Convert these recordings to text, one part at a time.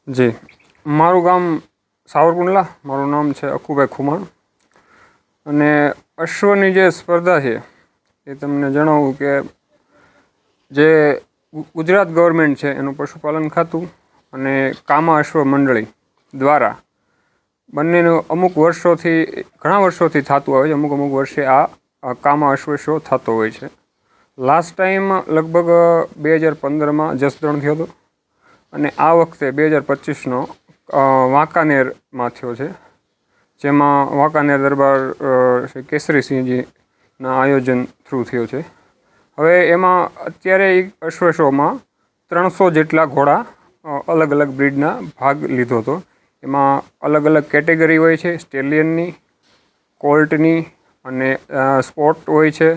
જી, મારું ગામ સાવરકુંડલા. મારું નામ છે અકુભાઈ ખુમાણ. અને અશ્વની જે સ્પર્ધા છે એ તમને જણાવું કે જે ગુજરાત ગવર્મેન્ટ છે એનું પશુપાલન ખાતું અને કામા અશ્વ મંડળી દ્વારા બંનેનું અમુક વર્ષોથી, ઘણા વર્ષોથી થતું આવે છે. અમુક અમુક વર્ષે આ કામા અશ્વ શો થતો હોય છે. લાસ્ટ ટાઈમ લગભગ 2015માં જસદણ થયો હતો અને આ વખતે 2025નો વાંકાનેરમાં થયો છે, જેમાં વાંકાનેર દરબાર શ્રી કેસરીસિંહજીના આયોજન થ્રુ થયો છે. હવે એમાં અત્યારે અશ્વ શોમાં 300 જેટલા ઘોડા અલગ અલગ બ્રીડના ભાગ લીધો હતો. એમાં અલગ અલગ કેટેગરી હોય છે, સ્ટેલિયનની, કોલ્ટની અને સ્પોર્ટ હોય છે.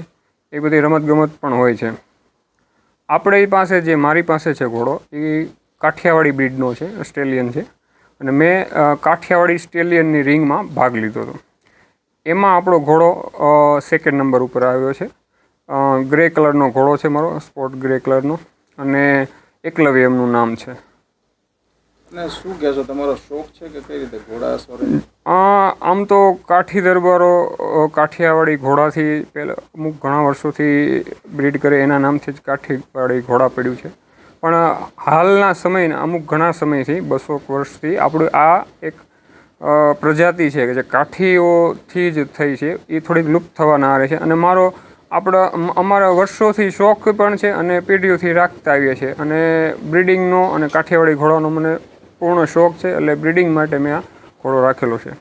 એ બધી રમતગમત પણ હોય છે. આપણી પાસે જે મારી પાસે છે ઘોડો એ કાઠિયાવાડી બ્રીડનો છે, સ્ટેલિયન છે. અને મેં કાઠિયાવાડી સ્ટેલિયનની રિંગમાં ભાગ લીધો હતો. એમાં આપણો ઘોડો સેકન્ડ નંબર ઉપર આવ્યો છે. ગ્રે કલરનો ઘોડો છે મારો, સ્પોર્ટ ગ્રે કલરનો, અને એકલવ્ય એમનું નામ છે. અને શું કહેશો, તમારો શોખ છે કે કઈ રીતે ઘોડા સોરે? આમ તો કાઠી દરબારો કાઠિયાવાડી ઘોડાથી પહેલાં અમુક ઘણા વર્ષોથી બ્રીડ કરે એના નામથી જ કાઠિયાવાડી ઘોડા પડ્યું છે. પણ હાલના સમયના અમુક ઘણા સમયથી 200 વર્ષથી આપણું આ એક પ્રજાતિ છે કે જે કાઠીઓથી જ થઈ છે, એ થોડીક લુપ્ત થવાના આરે છે. અને અમારા વર્ષોથી શોખ પણ છે અને પેઢીઓથી રાખતા આવીએ છીએ. અને બ્રિડિંગનો અને કાઠિયાવાડી ઘોડાનો મને પૂર્ણ શોખ છે, એટલે બ્રિડિંગ માટે મેં આ ઘોડો રાખેલો છે.